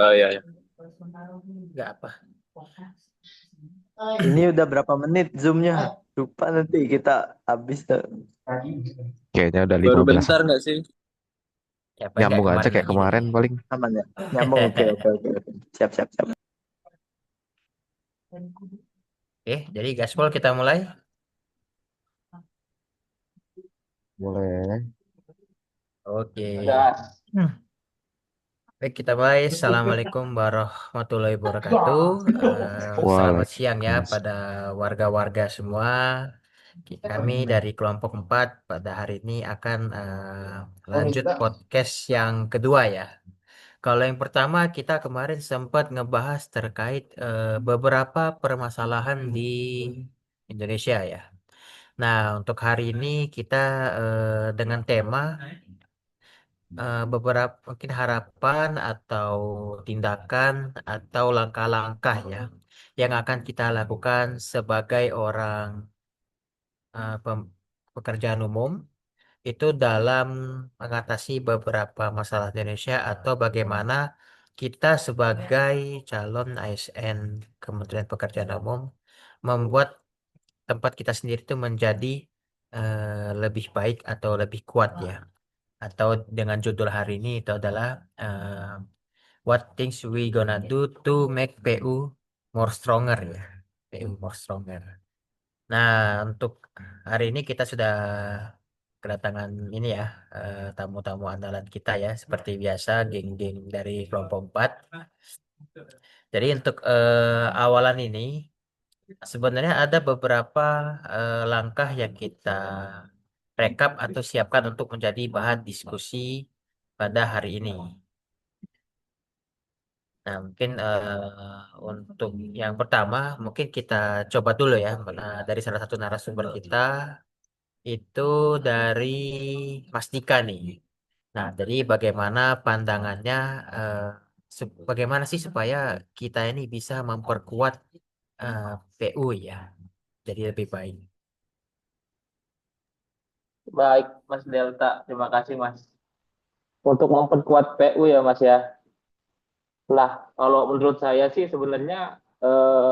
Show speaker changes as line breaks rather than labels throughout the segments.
Oh iya, iya.
Nggak apa.
Ini udah berapa menit zoomnya? Lupa nanti kita habis tuh.
Kayaknya udah
Baru
15.
bentar nggak sih?
Ya, apa kayak
Nyambung aja
kemarin
kayak
lagi nih.
kemarin paling.
Aman ya? Nyambung, oke, oke, oke, oke. Siap, siap, siap.
Oke, jadi gaspol kita mulai.
Boleh.
Oke.
Udah.
Baik, kita mulai. Assalamualaikum warahmatullahi wabarakatuh. Selamat siang ya
Waalaikumsalam.
pada warga-warga semua. Kami dari kelompok 4 pada hari ini akan lanjut podcast yang kedua ya. Kalau yang pertama kita kemarin sempat ngebahas terkait beberapa permasalahan di Indonesia ya. Nah, untuk hari ini kita dengan tema beberapa mungkin harapan atau tindakan atau langkah-langkah ya yang akan kita lakukan sebagai orang pekerjaan umum itu dalam mengatasi beberapa masalah di Indonesia atau bagaimana kita sebagai calon ASN Kementerian Pekerjaan Umum membuat tempat kita sendiri itu menjadi lebih baik atau lebih kuat ya. Atau dengan judul hari ini itu adalah What things we gonna do to make PU more stronger ya. PU more stronger. Nah, untuk hari ini kita sudah kedatangan ini ya, tamu-tamu andalan kita ya, seperti biasa, geng-geng dari kelompok 4. Jadi untuk awalan ini, sebenarnya ada beberapa langkah yang kita rekap atau siapkan untuk menjadi bahan diskusi pada hari ini. Nah, mungkin untuk yang pertama, mungkin kita coba dulu ya, dari salah satu narasumber kita, itu dari Mas Dika nih. Nah, jadi bagaimana pandangannya, eh, bagaimana sih supaya kita ini bisa memperkuat eh, PU ya, jadi lebih baik.
Baik, Mas Delta. Terima kasih, Mas. Untuk memperkuat PU ya, Mas ya. Lah, kalau menurut saya sih sebenarnya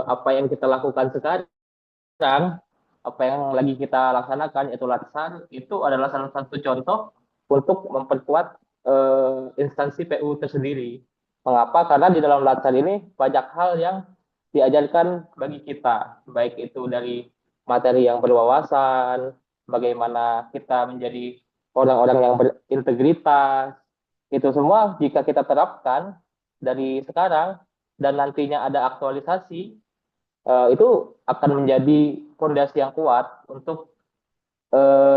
apa yang kita lakukan sekarang, apa yang lagi kita laksanakan, yaitu latihan, itu adalah salah satu contoh untuk memperkuat instansi PU tersendiri. Mengapa? Karena di dalam latihan ini banyak hal yang diajarkan bagi kita, baik itu dari materi yang berwawasan, bagaimana kita menjadi orang-orang yang berintegritas, itu semua jika kita terapkan dari sekarang dan nantinya ada aktualisasi, itu akan menjadi fondasi yang kuat untuk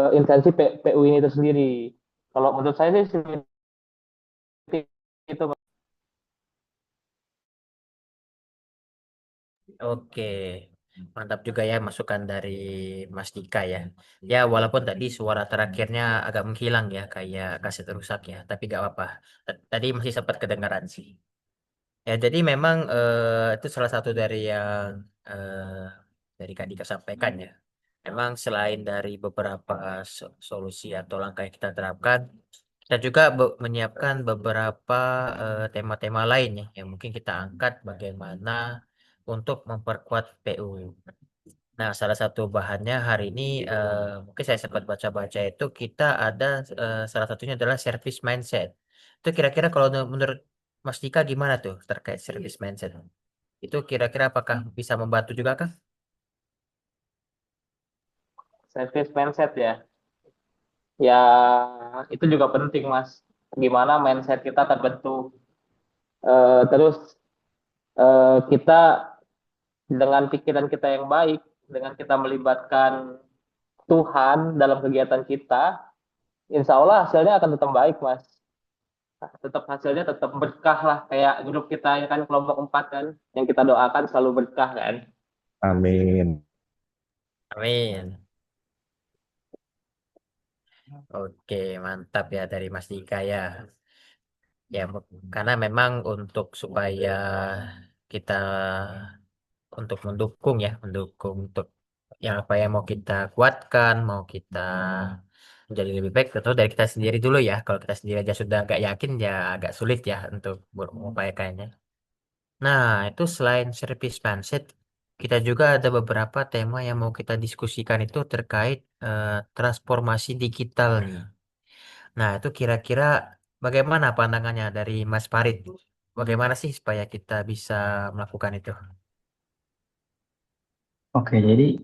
instansi PU ini itu sendiri. Kalau menurut saya sih seperti itu.
Oke, mantap juga ya masukan dari Mas Dika ya. Ya, walaupun tadi suara terakhirnya agak menghilang ya, kayak kaset rusak ya, tapi gak apa-apa. Tadi masih sempat kedengaran sih. Ya, jadi memang itu salah satu dari yang dari Kak Dika sampaikan ya. Memang selain dari beberapa solusi atau langkah yang kita terapkan, kita juga menyiapkan beberapa tema-tema lain ya, yang mungkin kita angkat bagaimana untuk memperkuat PU. Nah, salah satu bahannya hari ini mungkin saya sempat baca-baca itu kita ada salah satunya adalah service mindset. Itu kira-kira kalau menurut Mas Dika gimana tuh terkait service mindset? Itu kira-kira apakah bisa membantu juga kah?
Service mindset ya. Ya, itu juga penting, Mas. Gimana mindset kita terbentuk. Terus kita dengan pikiran kita yang baik, dengan kita melibatkan Tuhan dalam kegiatan kita, insya Allah hasilnya akan tetap baik, Mas. Tetap hasilnya tetap berkah lah. Kayak grup kita ya kan, kelompok 4 kan, yang kita doakan selalu berkah kan.
Amin.
Amin. Oke, mantap ya dari Mas Dika ya. Ya, karena memang untuk supaya kita untuk mendukung ya, mendukung untuk yang apa yang mau kita kuatkan, mau kita menjadi lebih baik tentu dari kita sendiri dulu ya. Kalau kita sendiri aja sudah agak yakin ya agak sulit ya untuk mengupayakannya. Nah, itu selain service mindset, kita juga ada beberapa tema yang mau kita diskusikan itu terkait transformasi digital nih. Nah, itu kira-kira bagaimana pandangannya dari Mas Farid? Bagaimana sih supaya kita bisa melakukan itu?
Oke, jadi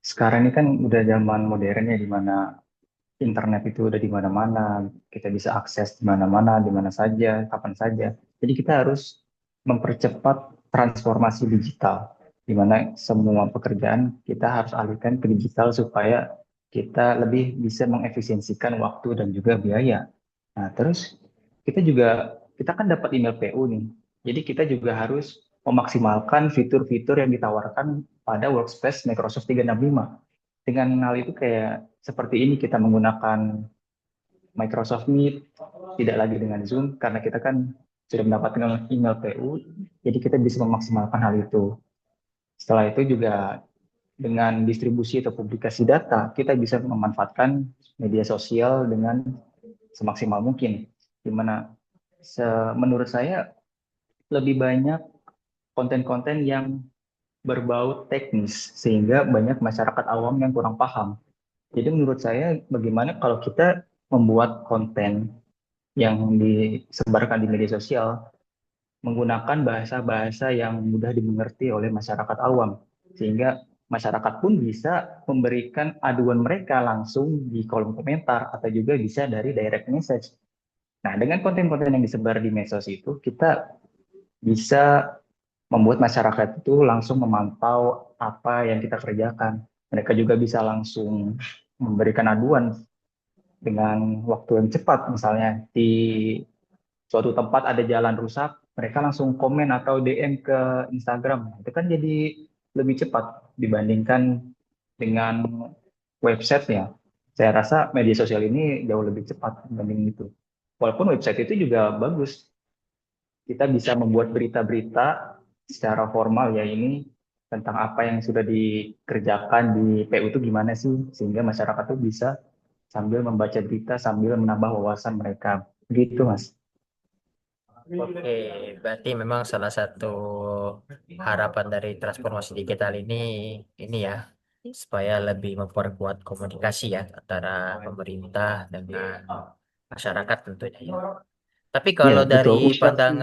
sekarang ini kan udah zaman modern ya, di mana internet itu udah di mana-mana, kita bisa akses di mana-mana, di mana saja, kapan saja. Jadi kita harus mempercepat transformasi digital, di mana semua pekerjaan kita harus alihkan ke digital supaya kita lebih bisa mengefisiensikan waktu dan juga biaya. Nah, terus kita kan dapat email PU nih. Jadi kita juga harus memaksimalkan fitur-fitur yang ditawarkan pada Workspace Microsoft 365. Dengan hal itu kayak seperti ini kita menggunakan Microsoft Meet, tidak lagi dengan Zoom karena kita kan sudah mendapatkan email PU, jadi kita bisa memaksimalkan hal itu. Setelah itu juga dengan distribusi atau publikasi data, kita bisa memanfaatkan media sosial dengan semaksimal mungkin. Di mana menurut saya lebih banyak konten-konten yang berbau teknis sehingga banyak masyarakat awam yang kurang paham. Jadi menurut saya bagaimana kalau kita membuat konten yang disebarkan di media sosial menggunakan bahasa-bahasa yang mudah dimengerti oleh masyarakat awam sehingga masyarakat pun bisa memberikan aduan mereka langsung di kolom komentar atau juga bisa dari direct message. Nah, dengan konten-konten yang disebar di medsos itu kita bisa membuat masyarakat itu langsung memantau apa yang kita kerjakan. Mereka juga bisa langsung memberikan aduan dengan waktu yang cepat. Misalnya di suatu tempat ada jalan rusak, mereka langsung komen atau DM ke Instagram. Itu kan jadi lebih cepat dibandingkan dengan website ya. Saya rasa media sosial ini jauh lebih cepat dibanding itu. Walaupun website itu juga bagus, kita bisa membuat berita-berita secara formal ya ini tentang apa yang sudah dikerjakan di PU itu gimana sih sehingga masyarakat tuh bisa sambil membaca berita sambil menambah wawasan mereka gitu Mas.
Oke, berarti memang salah satu harapan dari transformasi digital ini ya, supaya lebih memperkuat komunikasi ya antara pemerintah dengan masyarakat tentunya ya. Tapi
Ya
kalau
betul, itu penting.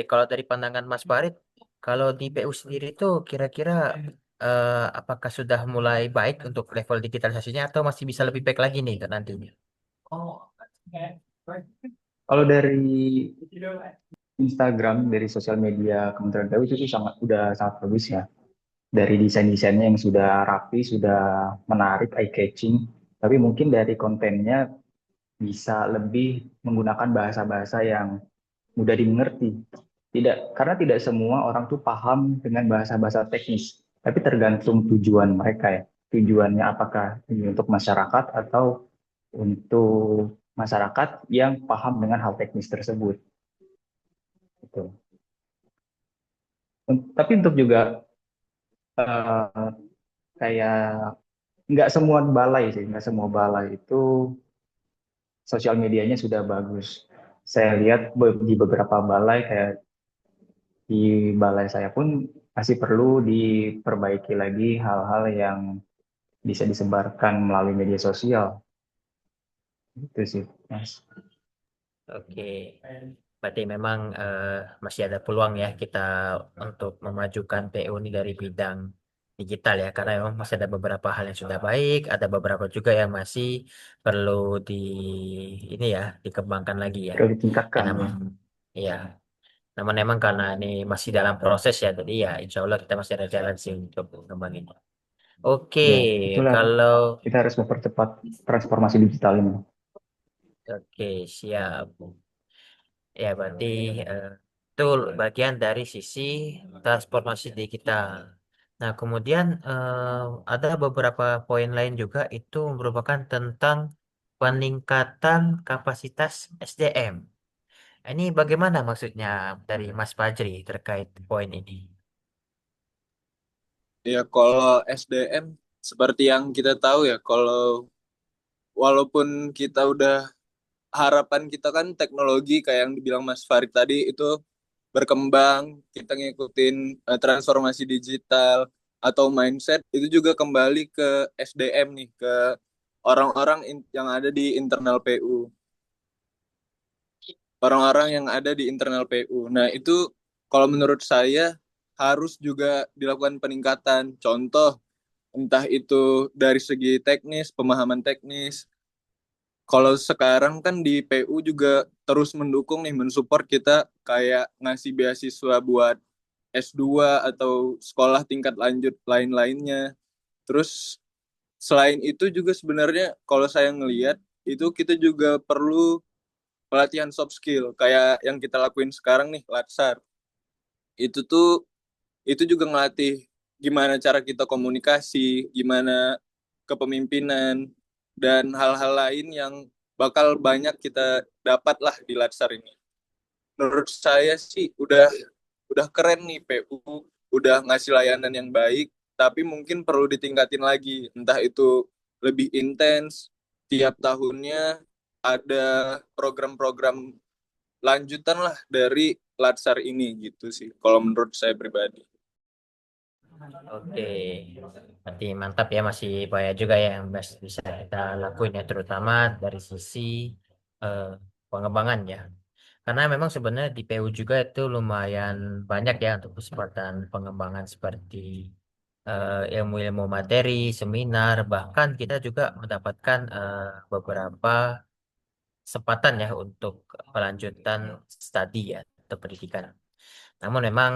kalau dari pandangan Mas Farid, kalau di PU sendiri tuh kira-kira apakah sudah mulai baik untuk level digitalisasinya atau masih bisa lebih baik lagi nih nantinya?
Kalau dari Instagram, dari sosial media Kementerian PU itu udah sangat bagus ya. Dari desain-desainnya yang sudah rapi, sudah menarik, eye-catching. Tapi mungkin dari kontennya bisa lebih menggunakan bahasa-bahasa yang mudah dimengerti. Karena tidak semua orang tuh paham dengan bahasa-bahasa teknis, tapi tergantung tujuan mereka ya. Tujuannya apakah ini untuk masyarakat atau untuk masyarakat yang paham dengan hal teknis tersebut. Gitu. Tapi untuk juga eh, kayak nggak semua balai sih, nggak semua balai itu sosial medianya sudah bagus. Saya lihat di beberapa balai kayak di balai saya pun masih perlu diperbaiki lagi hal-hal yang bisa disebarkan melalui media sosial. Itu sih, Mas.
Oke, berarti memang masih ada peluang ya kita untuk memajukan PU ini dari bidang digital ya, karena memang masih ada beberapa hal yang sudah baik, ada beberapa juga yang masih perlu di ini ya dikembangkan lagi ya.
Perlu
Dan
ditingkatkan ya.
namun ya, namun memang karena ini masih dalam proses ya, jadi ya insya Allah kita masih ada jalan sih untuk mengembangin. Oke,
Ya, itulah
kalau
kita harus mempercepat transformasi digital ini.
oke siap. Ya, berarti eh, itu bagian dari sisi transformasi digital. Nah, kemudian ada beberapa poin lain juga itu merupakan tentang peningkatan kapasitas SDM. Ini bagaimana maksudnya dari Mas Fajri terkait poin ini?
Ya, kalau SDM seperti yang kita tahu ya, kalau walaupun kita udah harapan kita kan teknologi kayak yang dibilang Mas Farid tadi itu berkembang, kita ngikutin transformasi digital atau mindset itu juga kembali ke SDM nih, ke orang-orang yang ada di internal PU. Orang-orang yang ada di internal PU. Nah, itu kalau menurut saya harus juga dilakukan peningkatan. Contoh, entah itu dari segi teknis, pemahaman teknis. Kalau sekarang kan di PU juga terus mendukung nih, mensupport kita kayak ngasih beasiswa buat S2 atau sekolah tingkat lanjut lain-lainnya. Terus selain itu juga sebenarnya kalau saya ngelihat itu kita juga perlu pelatihan soft skill kayak yang kita lakuin sekarang nih, Latsar. Itu tuh itu juga ngelatih gimana cara kita komunikasi, gimana kepemimpinan, dan hal-hal lain yang bakal banyak kita dapat lah di Latsar ini. Menurut saya sih udah keren nih PU, udah ngasih layanan yang baik, tapi mungkin perlu ditingkatin lagi, entah itu lebih intens, tiap tahunnya ada program-program lanjutan lah dari Latsar ini gitu sih, kalau menurut saya pribadi.
Oke, berarti mantap ya, masih banyak juga ya yang bisa kita lakuin ya, terutama dari sisi eh, pengembangan ya. Karena memang sebenarnya di PU juga itu lumayan banyak ya untuk kesempatan pengembangan seperti ilmu-ilmu materi, seminar, bahkan kita juga mendapatkan beberapa kesempatan ya untuk pelanjutan studi ya atau pendidikan. Namun memang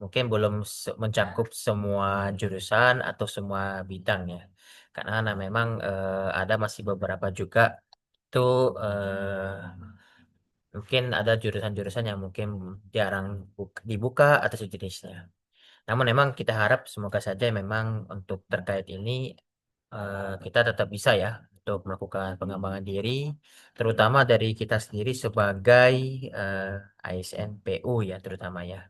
mungkin belum mencakup semua jurusan atau semua bidang ya. Karena memang ada masih beberapa juga itu mungkin ada jurusan-jurusan yang mungkin jarang dibuka atau sejenisnya. Namun memang kita harap semoga saja memang untuk terkait ini kita tetap bisa ya untuk melakukan pengembangan diri, terutama dari kita sendiri sebagai ASN PU ya terutama ya.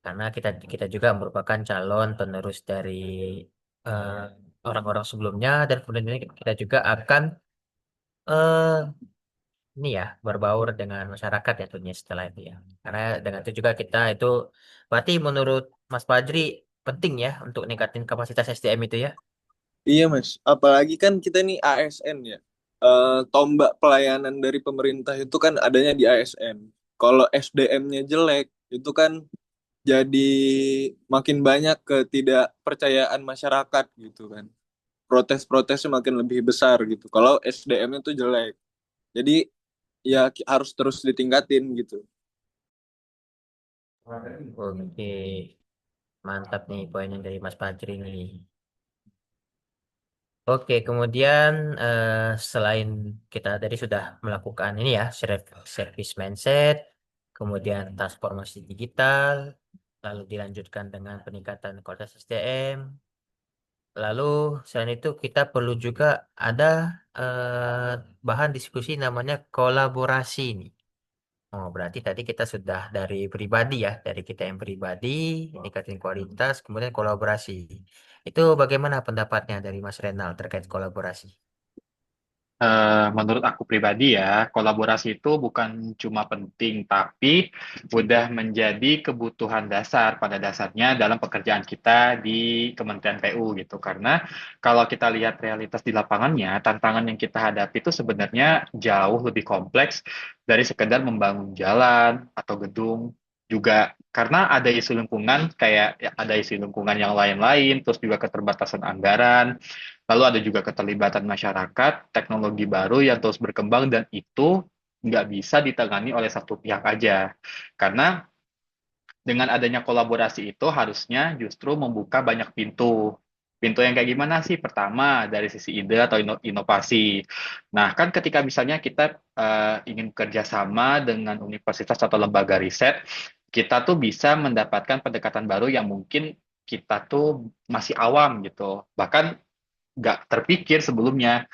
Karena kita kita juga merupakan calon penerus dari eh, orang-orang sebelumnya, dan kemudian ini kita juga akan eh, ini ya berbaur dengan masyarakat ya tentunya setelah itu ya. Karena dengan itu juga kita itu berarti menurut Mas Fajri penting ya untuk ningkatin kapasitas SDM itu ya.
Iya Mas, apalagi kan kita nih ASN ya. Tombak pelayanan dari pemerintah itu kan adanya di ASN. Kalau SDM-nya jelek, itu kan jadi makin banyak ketidakpercayaan masyarakat gitu kan. Protes-protesnya makin lebih besar gitu. Kalau SDM-nya tuh jelek. Jadi ya harus terus ditingkatin gitu.
Oke, mantap nih poin yang dari Mas Fajri nih. Oke, kemudian selain kita tadi sudah melakukan ini ya, service mindset, kemudian transformasi digital, lalu dilanjutkan dengan peningkatan kualitas SDM, lalu selain itu kita perlu juga ada bahan diskusi namanya kolaborasi nih. Oh, berarti tadi kita sudah dari pribadi ya, dari kita yang pribadi, meningkatin kualitas, kemudian kolaborasi. Itu bagaimana pendapatnya dari Mas Renal terkait kolaborasi?
Menurut aku pribadi ya, kolaborasi itu bukan cuma penting, tapi udah menjadi kebutuhan dasar pada dasarnya dalam pekerjaan kita di Kementerian PU gitu. Karena kalau kita lihat realitas di lapangannya, tantangan yang kita hadapi itu sebenarnya jauh lebih kompleks dari sekedar membangun jalan atau gedung. Juga karena ada isu lingkungan, kayak ya, ada isu lingkungan yang lain-lain, terus juga keterbatasan anggaran. Lalu ada juga keterlibatan masyarakat, teknologi baru yang terus berkembang, dan itu nggak bisa ditangani oleh satu pihak aja. Karena dengan adanya kolaborasi itu harusnya justru membuka banyak pintu. Pintu yang kayak gimana sih? Pertama, dari sisi ide atau inovasi. Nah, kan ketika misalnya kita ingin kerjasama dengan universitas atau lembaga riset, kita tuh bisa mendapatkan pendekatan baru yang mungkin kita tuh masih awam gitu. Bahkan nggak terpikir sebelumnya.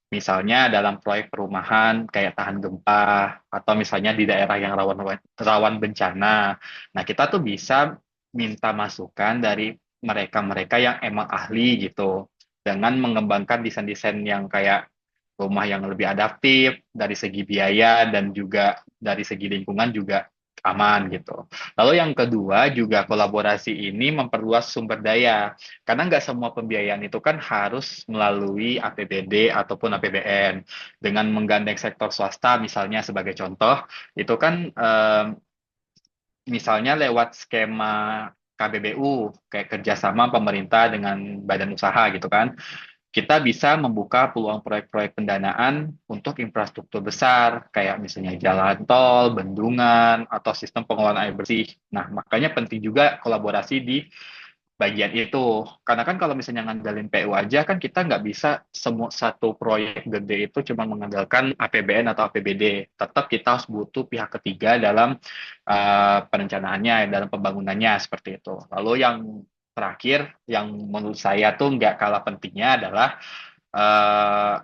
Misalnya dalam proyek perumahan kayak tahan gempa, atau misalnya di daerah yang rawan rawan bencana. Nah, kita tuh bisa minta masukan dari mereka-mereka yang emang ahli gitu.
dengan mengembangkan desain-desain yang kayak rumah yang lebih adaptif dari segi biaya dan juga dari segi lingkungan juga aman gitu. Lalu yang kedua juga kolaborasi ini memperluas sumber daya karena nggak semua pembiayaan itu kan harus melalui APBD ataupun APBN. Dengan menggandeng sektor swasta misalnya sebagai contoh itu kan misalnya lewat skema KBBU kayak kerjasama pemerintah dengan badan usaha gitu kan kita bisa membuka peluang proyek-proyek pendanaan untuk infrastruktur besar, kayak misalnya jalan tol, bendungan, atau sistem pengelolaan air bersih. Nah, makanya penting juga kolaborasi di bagian itu. Karena kan kalau misalnya ngandelin PU aja, kan kita nggak bisa semua satu proyek gede itu cuma mengandalkan APBN atau APBD. Tetap kita harus butuh pihak ketiga dalam perencanaannya, dalam pembangunannya, seperti itu. Lalu yang terakhir yang menurut saya tuh nggak kalah pentingnya adalah eh,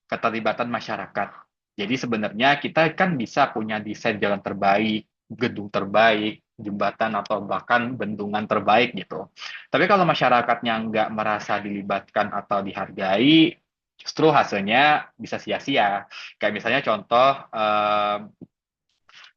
keterlibatan masyarakat. Jadi sebenarnya kita kan bisa punya desain jalan terbaik, gedung terbaik, jembatan atau bahkan bendungan terbaik gitu. Tapi kalau masyarakatnya nggak merasa dilibatkan atau dihargai, justru hasilnya bisa sia-sia. Kayak misalnya contoh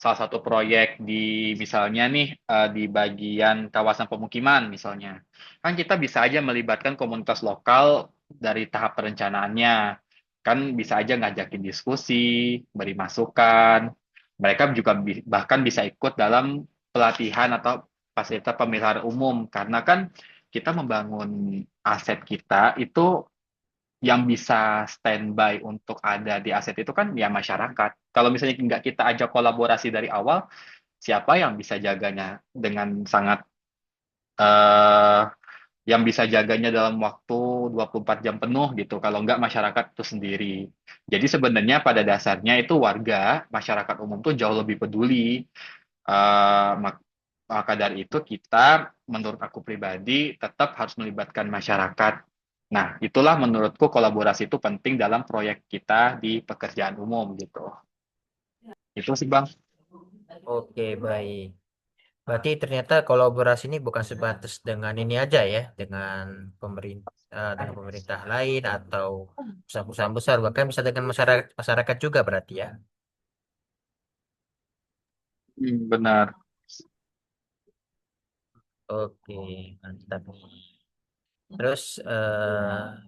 salah satu proyek di misalnya nih di bagian kawasan pemukiman misalnya. Kan kita bisa aja melibatkan komunitas lokal dari tahap perencanaannya. Kan bisa aja ngajakin diskusi, beri masukan. Mereka juga bahkan bisa ikut dalam pelatihan atau fasilitas pemeliharaan umum karena kan kita membangun aset kita itu yang bisa standby untuk ada di aset itu kan ya masyarakat. Kalau misalnya nggak kita ajak kolaborasi dari awal, siapa yang bisa jaganya dengan sangat eh yang bisa jaganya dalam waktu 24 jam penuh gitu, kalau nggak masyarakat itu sendiri. Jadi sebenarnya pada dasarnya itu warga, masyarakat umum tuh jauh lebih peduli. Eh, mak- maka dari itu kita, menurut aku pribadi, tetap harus melibatkan masyarakat. Nah, itulah menurutku kolaborasi itu penting dalam proyek kita di pekerjaan umum gitu. Itu sih Bang.
Oke, baik. Berarti ternyata kolaborasi ini bukan sebatas dengan ini aja ya, dengan pemerintah lain atau perusahaan-perusahaan besar, bahkan bisa dengan masyarakat masyarakat juga berarti ya.
Benar.
Oke, mantap. Terus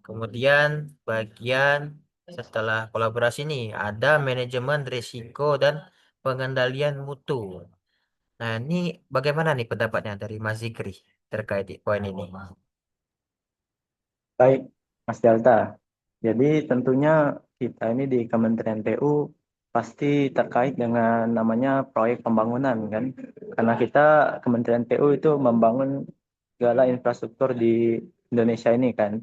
kemudian bagian setelah kolaborasi ini ada manajemen risiko dan pengendalian mutu. Nah, ini bagaimana nih pendapatnya dari Mas Zikri terkait poin ini?
Baik, Mas Delta. Jadi tentunya kita ini di Kementerian PU pasti terkait dengan namanya proyek pembangunan kan. Karena kita Kementerian PU itu membangun segala infrastruktur di Indonesia ini kan.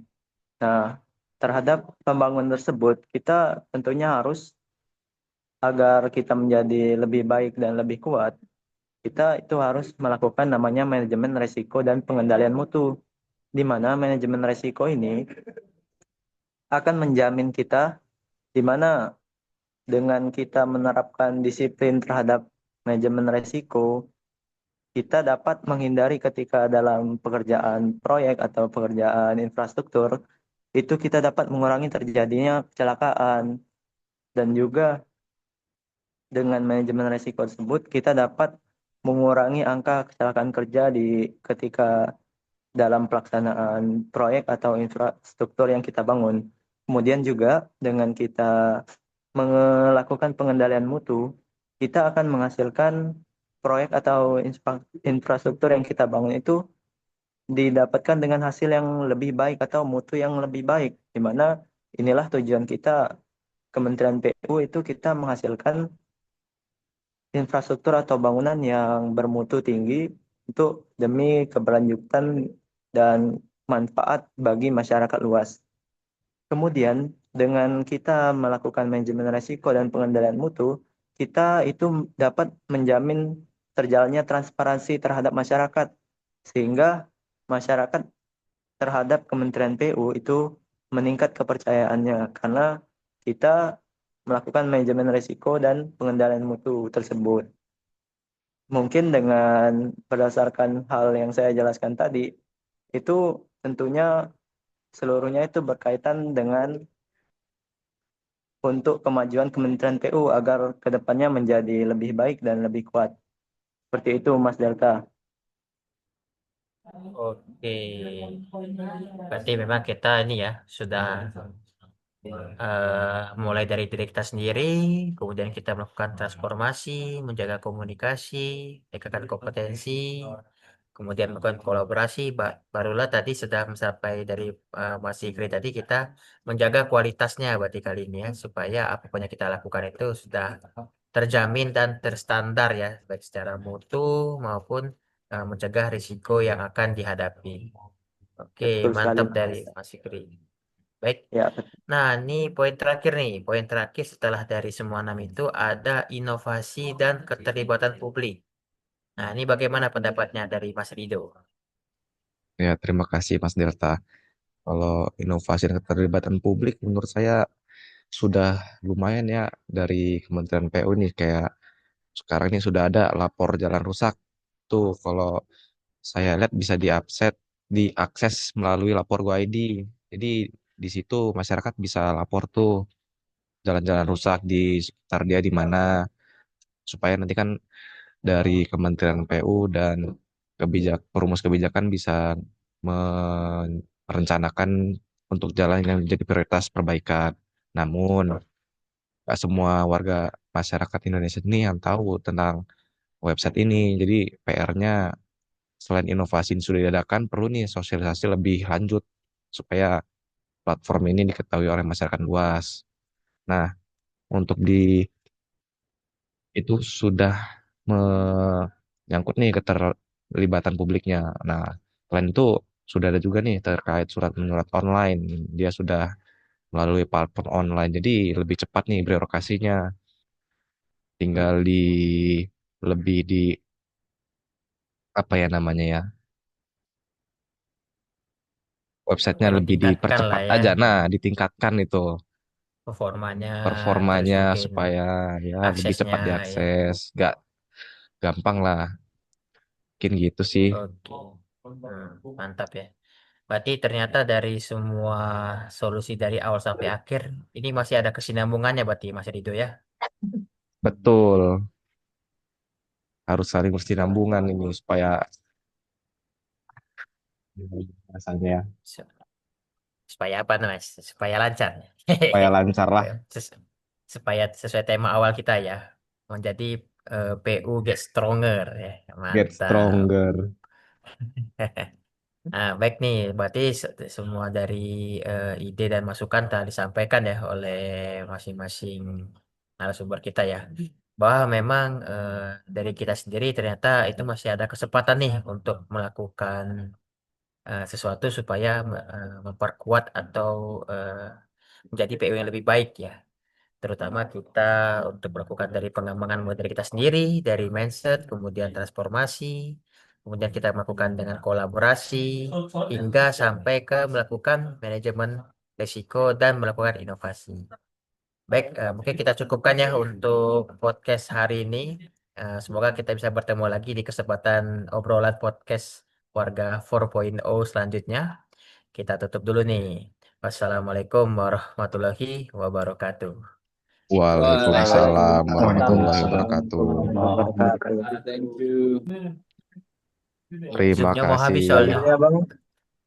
Nah, terhadap pembangunan tersebut kita tentunya harus agar kita menjadi lebih baik dan lebih kuat, kita itu harus melakukan namanya manajemen risiko dan pengendalian mutu. Di mana manajemen risiko ini akan menjamin kita di mana dengan kita menerapkan disiplin terhadap manajemen risiko, kita dapat menghindari ketika dalam pekerjaan proyek atau pekerjaan infrastruktur, itu kita dapat mengurangi terjadinya kecelakaan. Dan juga dengan manajemen risiko tersebut, kita dapat mengurangi angka kecelakaan kerja di ketika dalam pelaksanaan proyek atau infrastruktur yang kita bangun. Kemudian juga dengan kita melakukan pengendalian mutu, kita akan menghasilkan proyek atau infrastruktur yang kita bangun itu didapatkan dengan hasil yang lebih baik atau mutu yang lebih baik. Di mana inilah tujuan kita Kementerian PU itu kita menghasilkan infrastruktur atau bangunan yang bermutu tinggi untuk demi keberlanjutan dan manfaat bagi masyarakat luas. Kemudian dengan kita melakukan manajemen risiko dan pengendalian mutu, kita itu dapat menjamin terjalannya transparansi terhadap masyarakat, sehingga masyarakat terhadap Kementerian PU itu meningkat kepercayaannya karena kita melakukan manajemen risiko dan pengendalian mutu tersebut. Mungkin dengan berdasarkan hal yang saya jelaskan tadi, itu tentunya seluruhnya itu berkaitan dengan untuk kemajuan Kementerian PU agar kedepannya menjadi lebih baik dan lebih kuat. Seperti itu, Mas Delta.
Oke, berarti memang kita ini ya sudah mulai dari diri kita sendiri, kemudian kita melakukan transformasi, menjaga komunikasi, meningkatkan kompetensi, kemudian melakukan kolaborasi, barulah tadi sudah sampai dari Mas Sigri tadi kita menjaga kualitasnya berarti kali ini ya, supaya apapun yang kita lakukan itu sudah terjamin dan terstandar ya, baik secara mutu maupun mencegah risiko yang akan dihadapi. Oke,
Betul sekali.
mantap dari Mas Sigri. Baik.
Ya, betul.
Nah, ini poin terakhir nih. Poin terakhir setelah dari semua enam itu ada inovasi dan keterlibatan publik. Nah, ini bagaimana pendapatnya dari Mas Rido?
Ya, terima kasih Mas Delta. Kalau inovasi dan keterlibatan publik menurut saya sudah lumayan ya dari Kementerian PU nih, kayak sekarang ini sudah ada lapor jalan rusak tuh, kalau saya lihat bisa diakses melalui lapor Go ID. Jadi di situ masyarakat bisa lapor tuh jalan-jalan rusak di sekitar dia di mana, supaya nanti kan dari Kementerian PU dan perumus kebijakan bisa merencanakan untuk jalan yang menjadi prioritas perbaikan. Namun, nggak semua warga masyarakat Indonesia ini yang tahu tentang website ini. Jadi, PR-nya selain inovasi yang sudah diadakan, perlu nih sosialisasi lebih lanjut supaya platform ini diketahui oleh masyarakat luas. Nah, untuk itu sudah menyangkut nih keterlibatan publiknya. Nah, selain itu sudah ada juga nih terkait surat menyurat online. Dia sudah melalui platform online, jadi lebih cepat nih birokrasinya. Tinggal lebih di apa ya namanya ya, websitenya
Ya,
lebih
ditingkatkan lah
dipercepat
ya
aja. Nah, ditingkatkan itu
performanya, terus
performanya
mungkin
supaya ya lebih
aksesnya
cepat
ya.
diakses. Nggak gampang lah, mungkin gitu sih.
Oke. Mantap ya. Berarti ternyata dari semua solusi dari awal sampai akhir, ini masih ada kesinambungannya berarti Mas Rido ya.
Betul, harus saling bersinambungan ini supaya rasanya ya,
Se- Supaya apa namanya? Supaya lancar.
supaya lancar lah,
Ses- Supaya sesuai tema awal kita ya. Menjadi PU Get Stronger ya.
get
Mantap.
stronger.
Nah, baik nih, berarti semua dari ide dan masukan telah disampaikan ya oleh masing-masing narasumber kita ya. Bahwa memang dari kita sendiri ternyata itu masih ada kesempatan nih untuk melakukan sesuatu supaya memperkuat atau menjadi PU yang lebih baik ya. Terutama kita untuk melakukan dari pengembangan mulai dari kita sendiri, dari mindset, kemudian transformasi, kemudian kita melakukan dengan kolaborasi, hingga sampai ke melakukan manajemen risiko dan melakukan inovasi. Baik, mungkin kita cukupkan ya untuk podcast hari ini. Semoga kita bisa bertemu lagi di kesempatan obrolan podcast Warga 4.0 selanjutnya. Kita tutup dulu nih. Wassalamualaikum warahmatullahi wabarakatuh.
Waalaikumsalam warahmatullahi
Waalaikumsalam
wabarakatuh.
warahmatullahi wabarakatuh.
Thank you.
Terima
Zoom-nya mau habis
kasih.
soalnya.
Ya, Bang.